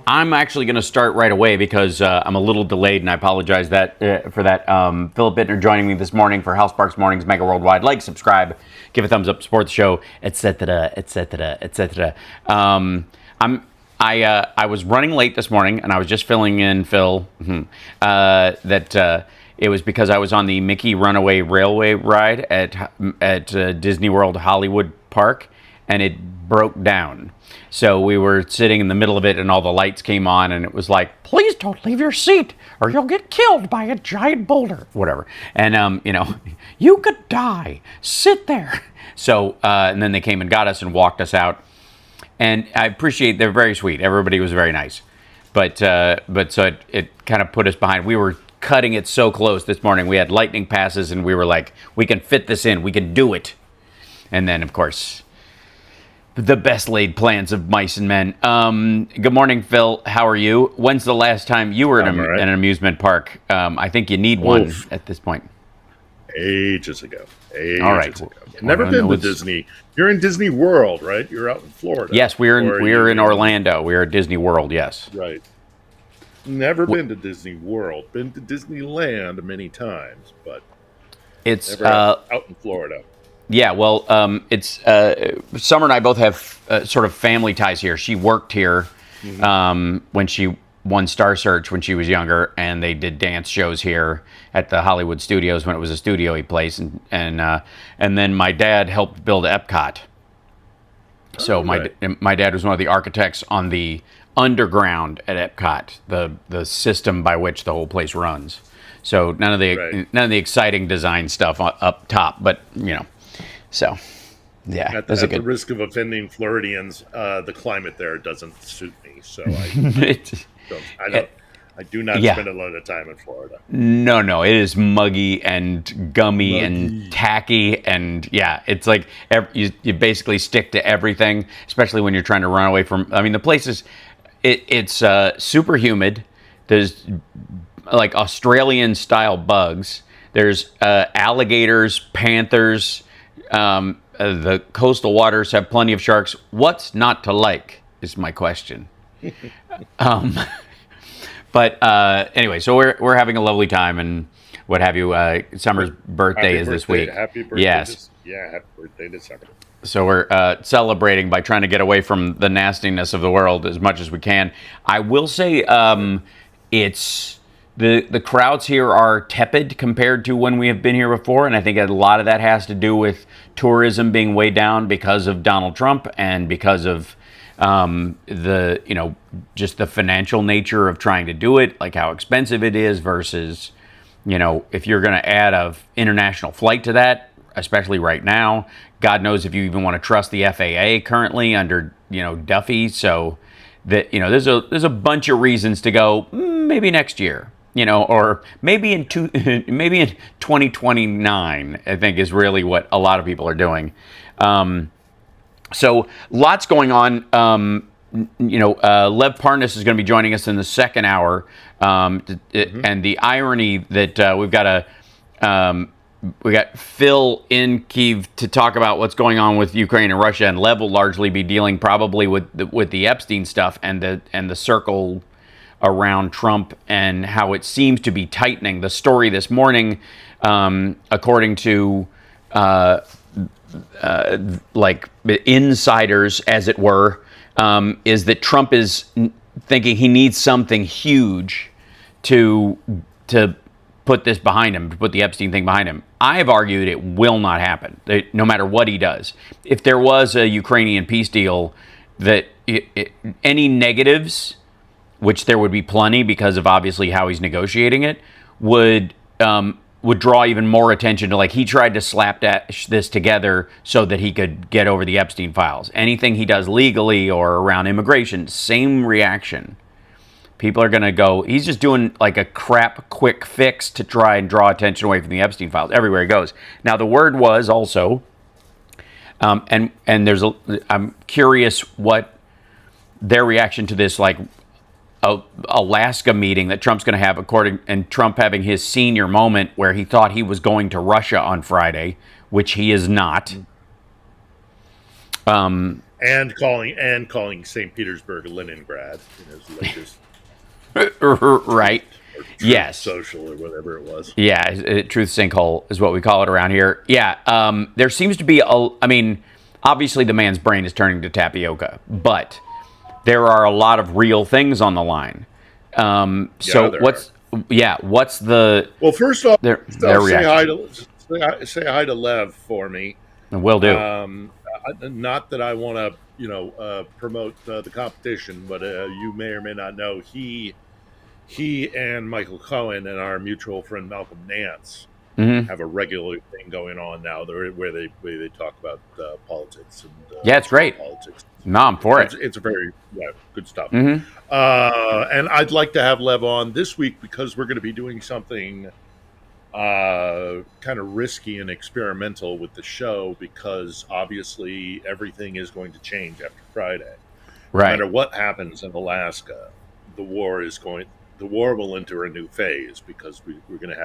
I'm actually going to start right away because I'm a little delayed, and I apologize for that. Philip Ittner joining me this morning for House Sparks Mornings, Mega Worldwide. Like, subscribe, give a thumbs up, support the show, etc., etc., etc. I was running late this morning, and I was just filling in Phil that it was because I was on the Mickey Runaway Railway ride at Disney World Hollywood Park, and it broke down. So we were sitting in the middle of it, and all the lights came on, and it was like, please don't leave your seat, or you'll get killed by a giant boulder, whatever. And, you could die. Sit there. So, and then they came and got us and walked us out. And I appreciate, they're very sweet. Everybody was very nice. But so it kind of put us behind. We were cutting it so close this morning. We had lightning passes, and we were like, we can fit this in. We can do it. And then, of course, the best laid plans of mice and men. Good morning, Phil. How are you? When's the last time you were in an amusement park? I think you need one at this point. Ages ago. All right. Never been to Disney. You're in Disney World, right? You're out in Florida. Yes, we're in Orlando. We're at Disney World, yes. Right. Never been to Disney World. Been to Disneyland many times, but it's never out in Florida. Yeah, well, it's Summer and I both have sort of family ties here. She worked here when she won Star Search when she was younger, and they did dance shows here at the Hollywood Studios when it was a studio-y place, and then my dad helped build Epcot. So my dad was one of the architects on the underground at Epcot, the system by which the whole place runs. So none of the exciting design stuff up top, but So, yeah. At the risk of offending Floridians, the climate there doesn't suit me. So I do not spend a lot of time in Florida. No, it is muggy and gummy and tacky, and it's like you basically stick to everything, especially when you're trying to run away from. I mean, the place is it's super humid. There's like Australian style bugs. There's alligators, panthers. The coastal waters have plenty of sharks. What's not to like is my question. But anyway, so we're having a lovely time and what have you. Summer's birthday is this week. Happy birthday! Yes. Happy birthday to Summer. So we're celebrating by trying to get away from the nastiness of the world as much as we can. I will say it's. The crowds here are tepid compared to when we have been here before, and I think a lot of that has to do with tourism being way down because of Donald Trump and because of just the financial nature of trying to do it, like how expensive it is versus, if you're going to add an international flight to that, especially right now, God knows if you even want to trust the FAA currently under, Duffy. So that, there's a bunch of reasons to go maybe next year. Or maybe in 2029, I think is really what a lot of people are doing. So lots going on. Lev Parnas is going to be joining us in the second hour. And the irony that we got Phil in Kyiv to talk about what's going on with Ukraine and Russia, and Lev will largely be dealing probably with the Epstein stuff and the circle around Trump and how it seems to be tightening. The story this morning, according to like insiders, as it were, is that Trump is thinking he needs something huge to put this behind him, to put the Epstein thing behind him. I have argued it will not happen, no matter what he does. If there was a Ukrainian peace deal, that any negatives, which there would be plenty because of obviously how he's negotiating it, would draw even more attention to, like, he tried to slapdash this together so that he could get over the Epstein files. Anything he does legally or around immigration, same reaction. People are going to go, he's just doing like a crap quick fix to try and draw attention away from the Epstein files everywhere he goes. Now, the word was also, and I'm curious what their reaction to this, like, Alaska meeting that Trump's going to have, and Trump having his senior moment where he thought he was going to Russia on Friday, which he is not. and calling St. Petersburg Leningrad in his latest Right. or Truth Yes. Social or whatever it was. Yeah, truth sinkhole is what we call it around here. Yeah, there seems to be I mean, obviously the man's brain is turning to tapioca, but there are a lot of real things on the line. So there what's the Well, first off, their say reaction? say hi to Lev for me. Will do. Not that I want to, promote the competition, but you may or may not know he and Michael Cohen and our mutual friend Malcolm Nance Mm-hmm. have a regular thing going on now where they talk about politics and Yeah, it's great. politics. No, I'm for it. It's a very good stuff. Mm-hmm. And I'd like to have Lev on this week because we're going to be doing something kind of risky and experimental with the show, because obviously everything is going to change after Friday. Right. No matter what happens in Alaska, the war will enter a new phase, because we're going to have